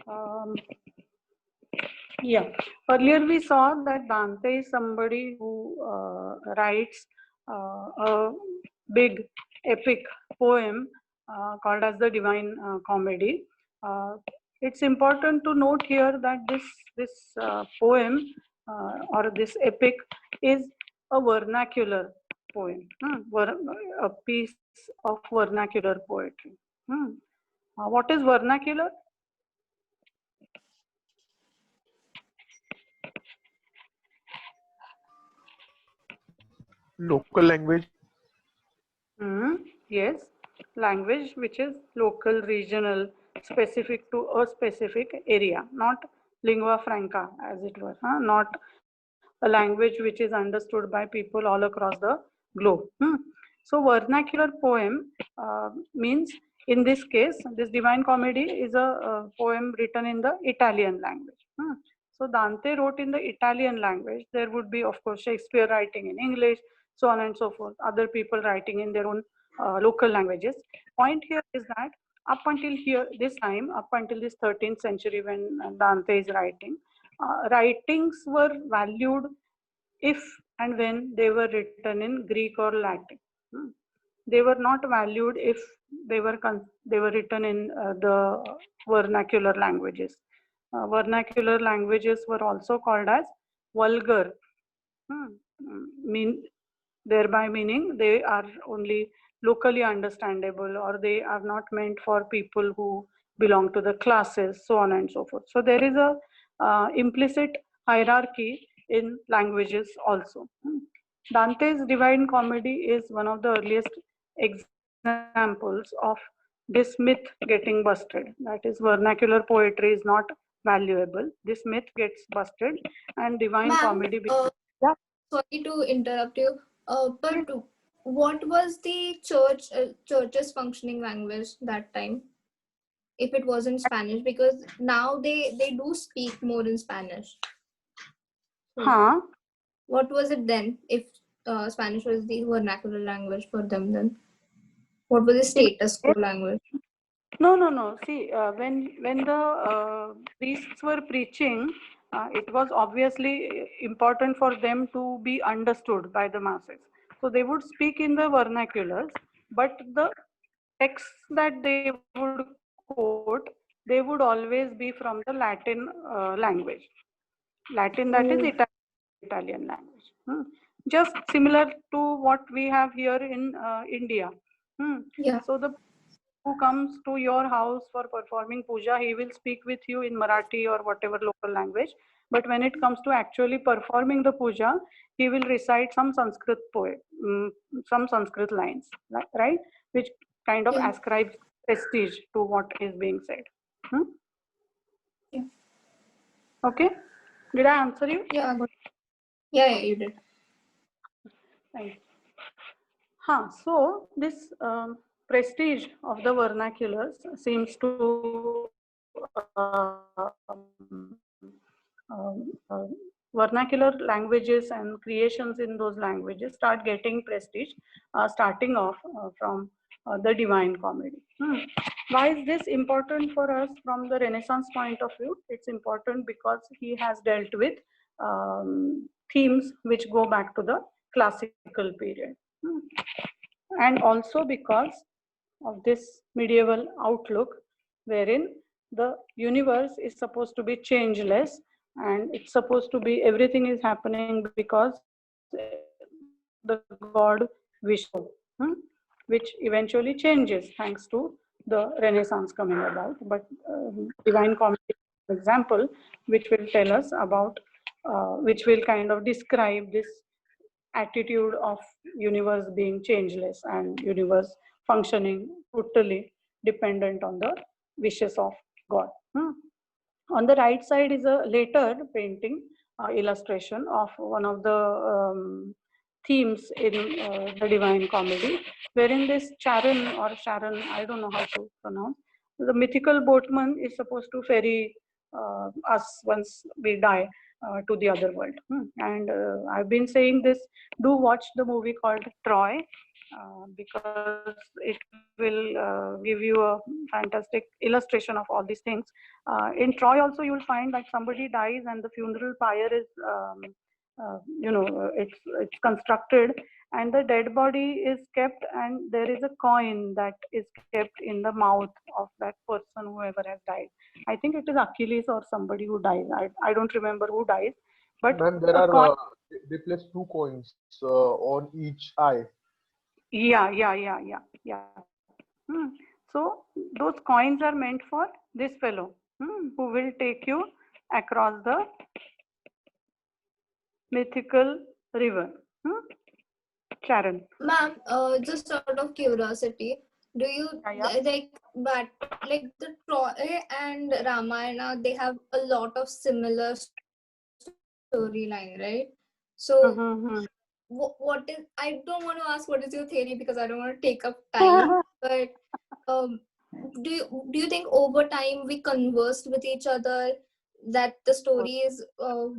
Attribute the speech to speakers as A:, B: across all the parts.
A: Um, yeah, earlier we saw that Dante is somebody who writes a big epic poem called as the Divine Comedy. Uh, it's important to note here that this poem or this epic is a vernacular poem, a piece of vernacular poetry. What is vernacular?
B: Local language.
A: Yes, language which is local, regional, specific to a specific area, not lingua franca, as it were, not a language which is understood by people all across the globe. So, vernacular poem means, in this case, this Divine Comedy is a poem written in the Italian language. So, Dante wrote in the Italian language. There would be, of course, Shakespeare writing in English, so on and so forth, other people writing in their own local languages. Point here is that up until here, this time, up until this 13th century when Dante is writing, writings were valued if and when they were written in Greek or Latin. They were not valued if they were written in the vernacular languages. Vernacular languages were also called as vulgar. Hmm. Mean thereby meaning they are only locally understandable, or they are not meant for people who belong to the classes, so on and so forth. So there is a implicit hierarchy in languages also. Dante's Divine Comedy is one of the earliest examples of this myth getting busted. That is, vernacular poetry is not valuable. This myth gets busted, and Divine
C: Ma'am,
A: Comedy becomes. Yeah.
C: sorry to interrupt you, but what was the church's functioning language that time? If it was in Spanish, because now they do speak more in Spanish.
A: Huh?
C: What was it then? If Spanish was the vernacular language for them, then what was the status quo language?
A: No. See, when the priests were preaching, it was obviously important for them to be understood by the masses. So they would speak in the vernaculars, but the texts that they would quote, they would always be from the Latin language. Latin, that is Italian language. Just similar to what we have here in India.
C: Yeah.
A: So the who comes to your house for performing puja, he will speak with you in Marathi or whatever local language. But when it comes to actually performing the puja, he will recite some Sanskrit poem, some Sanskrit lines, right? Which kind of
C: Yeah.
A: ascribes prestige to what is being said.
C: Yeah.
A: Okay, did I answer you?
C: Yeah. Yeah, you did.
A: Thank you. So this prestige of the vernaculars seems to vernacular languages and creations in those languages start getting prestige, starting off from the Divine Comedy. Why is this important for us from the Renaissance point of view? It's important because he has dealt with themes which go back to the classical period. And also because of this medieval outlook, wherein the universe is supposed to be changeless, and it's supposed to be everything is happening because the god Vishnu, which eventually changes thanks to the Renaissance coming about. But Divine Comedy, for example, which will tell us about, which will kind of describe this attitude of universe being changeless and universe functioning totally dependent on the wishes of God. On the right side is a later painting illustration of one of the themes in the Divine Comedy, wherein this Charon or Sharon, I don't know how to pronounce, the mythical boatman is supposed to ferry us once we die to the other world. And I've been saying this, do watch the movie called Troy. because it will give you a fantastic illustration of all these things. In Troy also you will find that somebody dies and the funeral pyre is, it's constructed, and the dead body is kept, and there is a coin that is kept in the mouth of that person, whoever has died. I think it is Achilles or somebody who dies. I don't remember who dies, but
B: Ma'am, there
A: a
B: are
A: coin.
B: they place two coins on each eye.
A: Yeah. So those coins are meant for this fellow, who will take you across the mythical river. Charan.
C: Ma'am, just out of curiosity, do you
A: Yeah.
C: like the Troy and Ramayana? They have a lot of similar storyline, right? So,
A: Mm-hmm.
C: what is? I don't want to ask what is your theory because I don't want to take up time. But um, do you think over time we conversed with each other? That the stories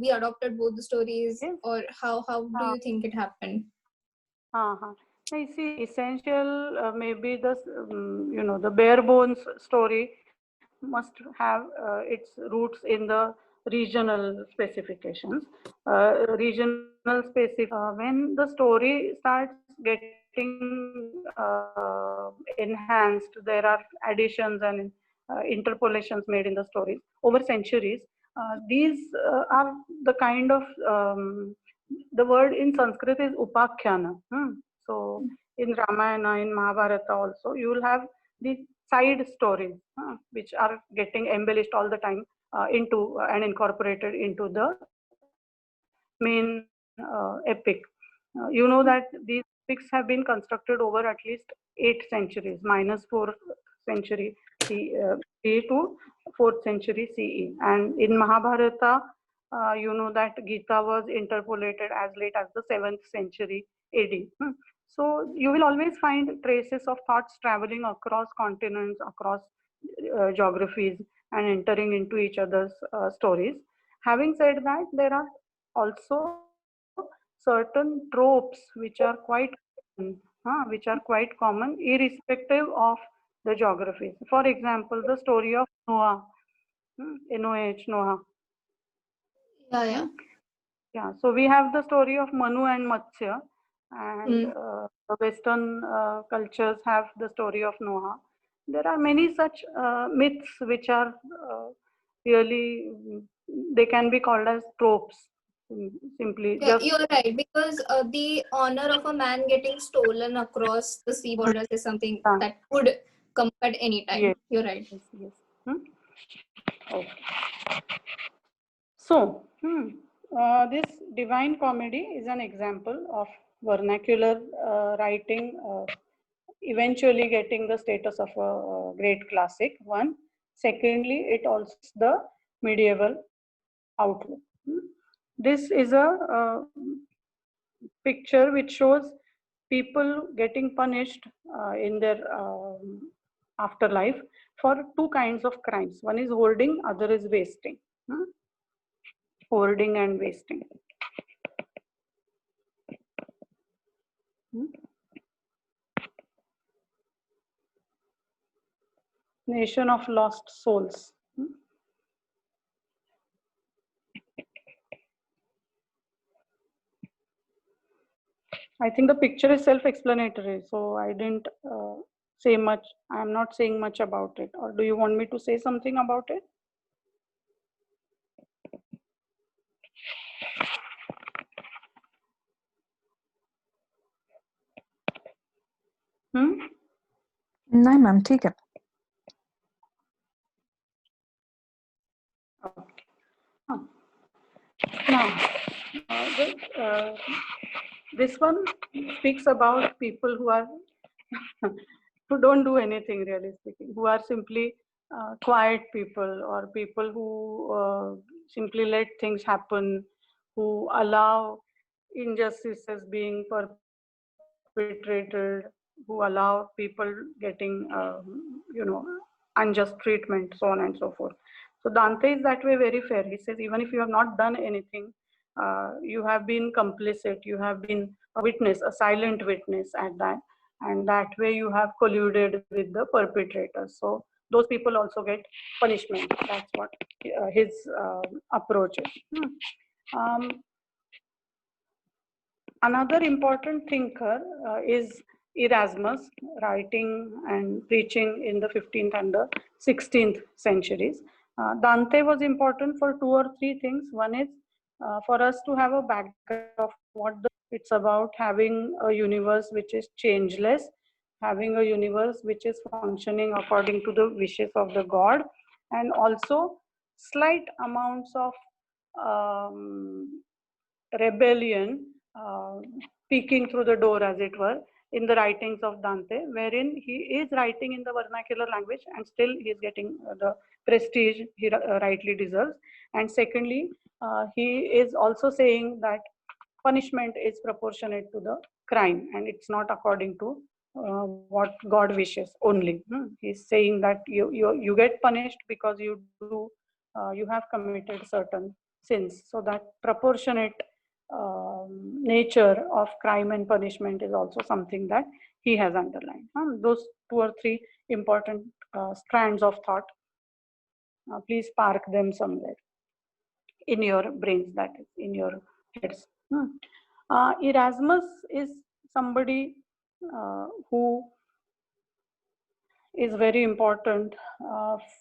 C: we adopted both the stories,
A: Yes.
C: or how do you think it happened?
A: I see. Essential, maybe the bare bones story must have its roots in the regional specifications. Regional specific. When the story starts getting enhanced, there are additions and interpolations made in the stories over centuries. These are the kind of the word in Sanskrit is upakhyana. So in Ramayana, in Mahabharata also, you will have these side stories which are getting embellished all the time into and incorporated into the main epic. You know that these epics have been constructed over at least 8 centuries, minus 4th century CE to 4th century CE. And in Mahabharata, you know that Gita was interpolated as late as the 7th century AD. So you will always find traces of thoughts traveling across continents, across geographies, and entering into each other's stories. Having said that, there are also certain tropes which are quite common irrespective of the geographies. For example, the story of Noah, Noah.
C: Yeah,
A: Hmm?
C: yeah.
A: Yeah, so we have the story of Manu and Matsya, and
C: Hmm.
A: the Western cultures have the story of Noah. There are many such myths which are really, they can be called as tropes, simply
C: Yeah,
A: just.
C: you're right, because the honor of a man getting stolen across the sea borders is something
A: Yeah,
C: that could come at any
A: yes,
C: time. You're right.
A: yes. Hmm? Okay. So, this Divine Comedy is an example of vernacular writing eventually getting the status of a great classic. One. Secondly, it also the medieval outlook. This is a picture which shows people getting punished in their afterlife for two kinds of crimes. One is hoarding, other is wasting. Hmm? Hoarding and wasting. Hmm? Nation of lost souls. I think the picture is self-explanatory, so I didn't say much. I'm not saying much about it. Or do you want me to say something about it? Hmm?
D: नहीं ma'am ठीक है.
A: Okay. Now, this one speaks about people who are who don't do anything, really speaking, who are simply quiet people, or people who simply let things happen, who allow injustices being perpetrated, who allow people getting, unjust treatment, so on and so forth. So Dante is that way very fair. He says, even if you have not done anything, you have been complicit, you have been a witness, a silent witness at that. and that way you have colluded with the perpetrators. So those people also get punishment. That's what his approach is. Another important thinker is Erasmus, writing and preaching in the 15th and the 16th centuries. Dante was important for two or three things. One is for us to have a background of what it's about, having a universe which is changeless, having a universe which is functioning according to the wishes of the God, and also slight amounts of rebellion peeking through the door, as it were, in the writings of Dante, wherein he is writing in the vernacular language and still he is getting the prestige he rightly deserves. And secondly, he is also saying that punishment is proportionate to the crime and it's not according to what God wishes only. He's saying that you get punished because you have committed certain sins. So that proportionate nature of crime and punishment is also something that he has underlined. Those two or three important strands of thought, please park them somewhere in your brains, that is, in your heads. Erasmus is somebody who is very important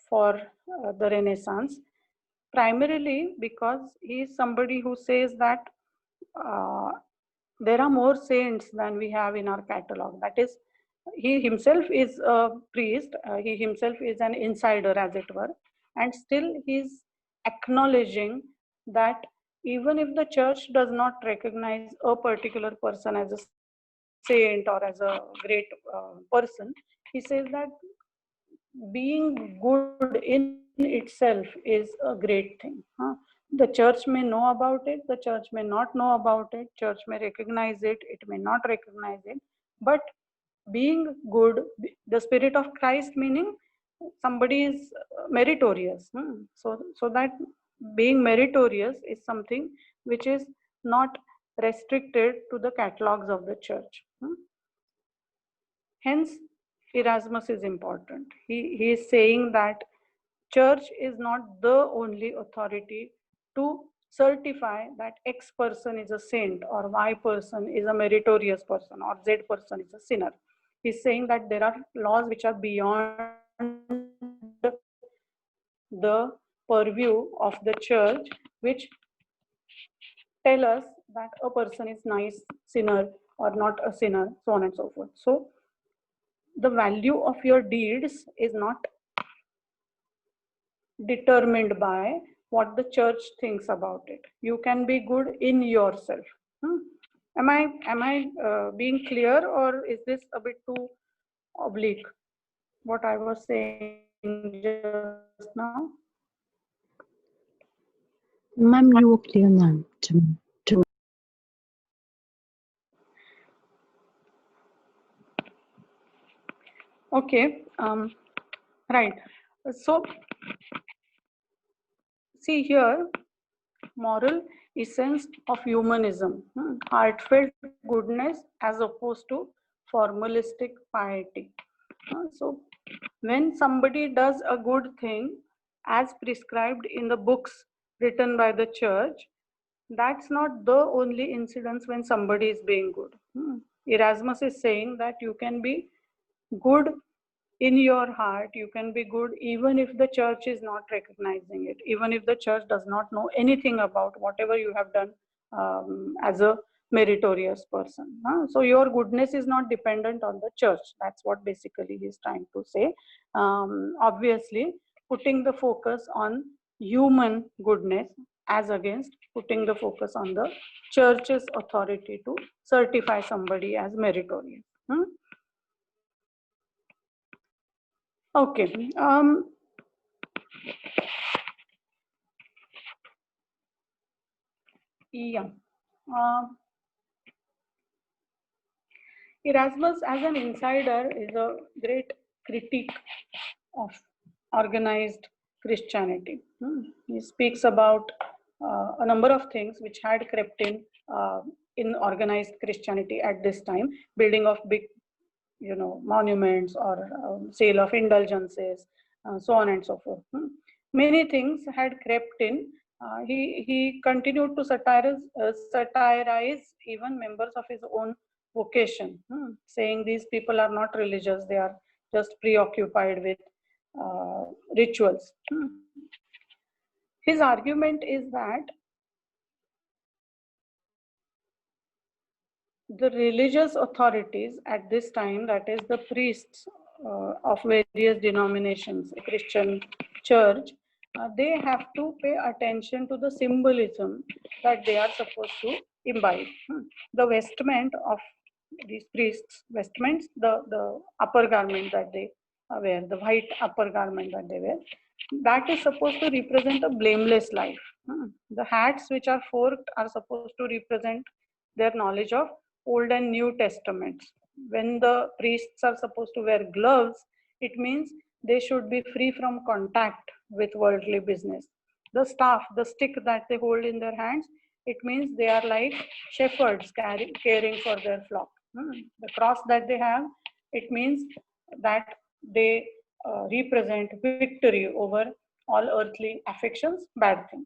A: for the Renaissance, primarily because he is somebody who says that there are more saints than we have in our catalog. That is, he himself is a priest, he himself is an insider, as it were, and still he's acknowledging that even if the church does not recognize a particular person as a saint or as a great person, he says that being good in itself is a great thing. The church may know about it, the church may not know about it, church may recognize it, it may not recognize it, but being good, the spirit of Christ, meaning somebody is meritorious. So that being meritorious is something which is not restricted to the catalogs of the church. Hence, Erasmus is important. He is saying that church is not the only authority to certify that X person is a saint or Y person is a meritorious person or Z person is a sinner. He's saying that there are laws which are beyond the purview of the church, which tell us that a person is nice, sinner, or not a sinner, so on and so forth. So the value of your deeds is not determined by what the church thinks about it. You can be good in yourself. Am I being clear, or is this a bit too oblique, what I was saying just now?
E: Ma'am, you were clear, ma'am.
A: Okay, right. So, see here, moral essence of humanism, heartfelt goodness as opposed to formalistic piety. So, when somebody does a good thing as prescribed in the books written by the church, that's not the only incidence when somebody is being good. Erasmus is saying that you can be good in your heart, you can be good even if the church is not recognizing it, even if the church does not know anything about whatever you have done as a meritorious person. So your goodness is not dependent on the church. That's what basically he's trying to say. Obviously, putting the focus on human goodness as against putting the focus on the church's authority to certify somebody as meritorious. Okay. Yeah. Erasmus, as an insider, is a great critique of organized Christianity. He speaks about a number of things which had crept in organized Christianity at this time: building of big monuments or sale of indulgences, so on and so forth. Many things had crept in. He continued to satirize even members of his own vocation, saying these people are not religious, they are just preoccupied with rituals. His argument is that the religious authorities at this time, that is the priests of various denominations, Christian church, they have to pay attention to the symbolism that they are supposed to imbibe. The vestment of these priests, vestments, the upper garment that they wear, the white upper garment that they wear, that is supposed to represent a blameless life. The hats which are forked are supposed to represent their knowledge of Old and New Testaments. When the priests are supposed to wear gloves, it means they should be free from contact with worldly business. The staff, the stick that they hold in their hands, it means they are like shepherds caring for their flock. The cross that they have, it means that they represent victory over all earthly affections, bad things.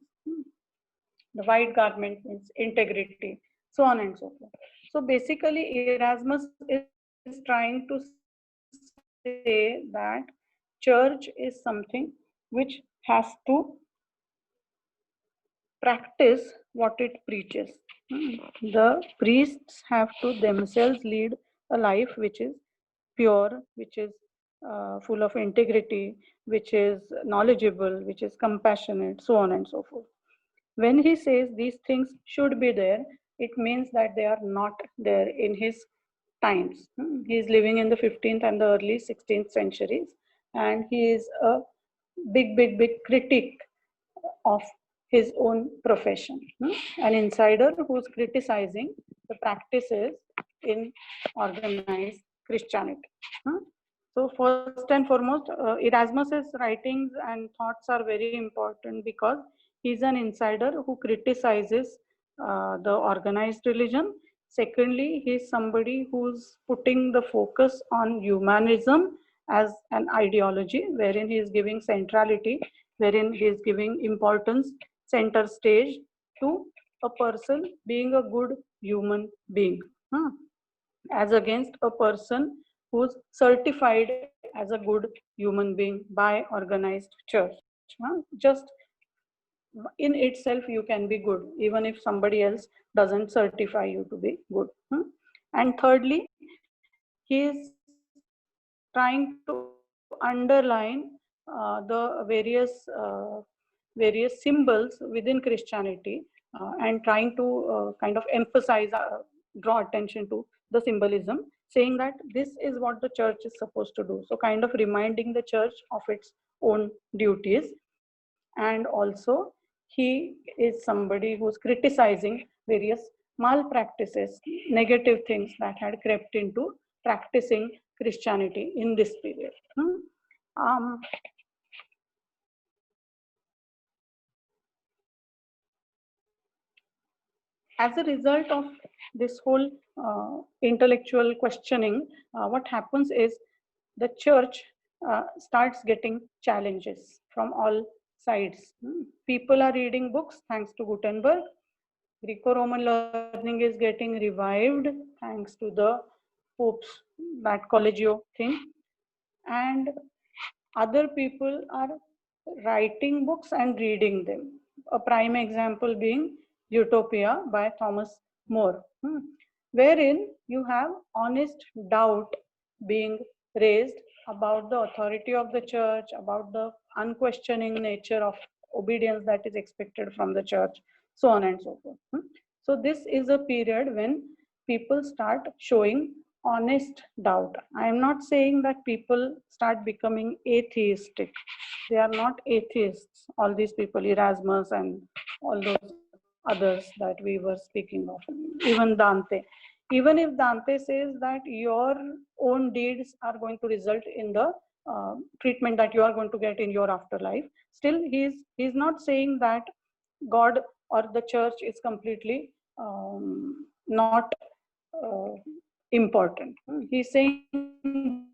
A: The white garment means integrity, so on and so forth. So basically, Erasmus is trying to say that church is something which has to practice what it preaches. The priests have to themselves lead a life which is pure, which is full of integrity, which is knowledgeable, which is compassionate, so on and so forth. When he says these things should be there, it means that they are not there in his times. He is living in the 15th and the early 16th centuries, and he is a big critic of his own profession. An insider who's criticizing the practices in organized Christianity. So first and foremost, Erasmus's writings and thoughts are very important because he's an insider who criticizes the organized religion. Secondly, he's somebody who's putting the focus on humanism as an ideology, wherein he is giving centrality, wherein he is giving importance, center stage to a person being a good human being, as against a person who's certified as a good human being by organized church. Just in itself you can be good even if somebody else doesn't certify you to be good. And thirdly, he is trying to underline the various symbols within Christianity, and trying to kind of emphasize, draw attention to the symbolism, saying that this is what the church is supposed to do. So kind of reminding the church of its own duties. And also he is somebody who's criticizing various malpractices, negative things that had crept into practicing Christianity in this period. As a result of this whole intellectual questioning, what happens is the church starts getting challenges from all sides. People are reading books thanks to Gutenberg. Greco-Roman learning is getting revived thanks to the Pope's, that Collegio thing. And other people are writing books and reading them. A prime example being Utopia by Thomas More, wherein you have honest doubt being raised about the authority of the church, about the unquestioning nature of obedience that is expected from the church, so on and so forth. So this is a period when people start showing honest doubt. I am not saying that people start becoming atheistic. They are not atheists, all these people, Erasmus and all those others that we were speaking of, even Dante. Even if Dante says that your own deeds are going to result in the treatment that you are going to get in your afterlife, still he's not saying that God or the church is completely not important. He's saying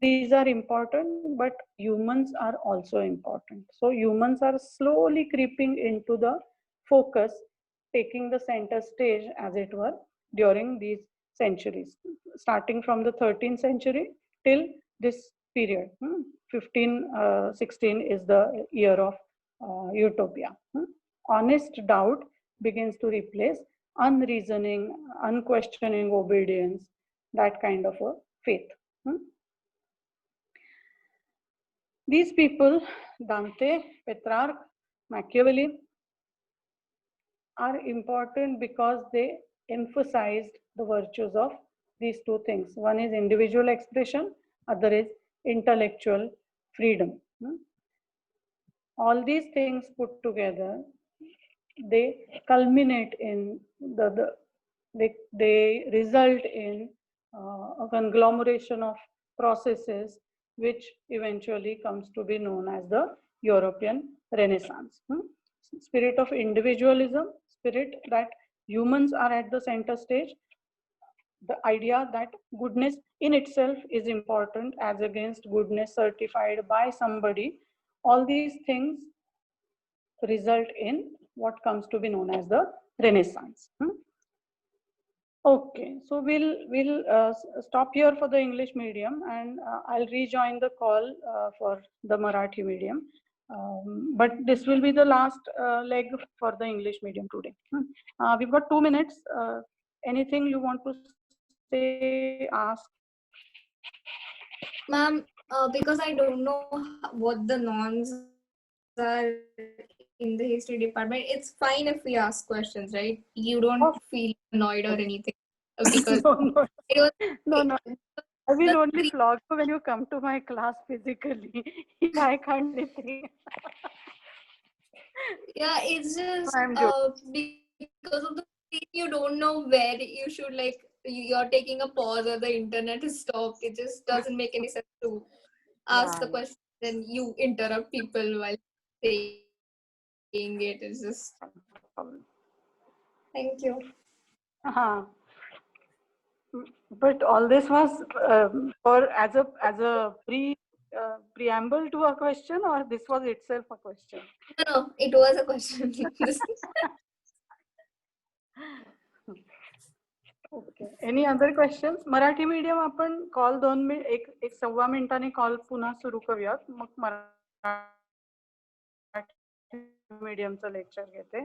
A: these are important, but humans are also important. So humans are slowly creeping into the focus, taking the center stage, as it were, during these centuries, starting from the 13th century till this period. 1516 is the year of utopia. Honest doubt begins to replace unreasoning, unquestioning obedience, that kind of a faith. These people, Dante, Petrarch, Machiavelli, are important because they emphasized the virtues of these two things. One is individual expression, other is intellectual freedom. All these things put together, they culminate in they result in a conglomeration of processes which eventually comes to be known as the European Renaissance. Spirit of individualism, spirit that humans are at the center stage, the idea that goodness in itself is important as against goodness certified by somebody. All these things result in what comes to be known as the Renaissance. Okay, so we'll stop here for the English medium, and I'll rejoin the call for the Marathi medium. But this will be the last leg for the English medium today. We've got 2 minutes. Anything you want to say, ask?
C: Ma'am, because I don't know what the norms are in the history department, it's fine if we ask questions, right? You don't feel annoyed or anything because
A: No.
C: it was
A: No. I will
C: the
A: only
C: three-
A: flog you when you come to my class physically. I can't do anything.
C: yeah, it's just
A: I'm joking.
C: because of the thing, you don't know where you should like you're taking a pause or the internet is stopped. It just doesn't make any sense to ask the
A: Yeah.
C: question, then you interrupt people while saying it. It's just thank you.
A: Uh-huh. But all this was for as a preamble to a question, or this was itself a question?
C: No, it was a question.
A: Okay. Any other questions? Marathi medium आपण call 2 minute एक 1.25 मिनिटांनी call पुन्हा सुरू करूयात, मग Marathi मीडियमचं lecture घेते.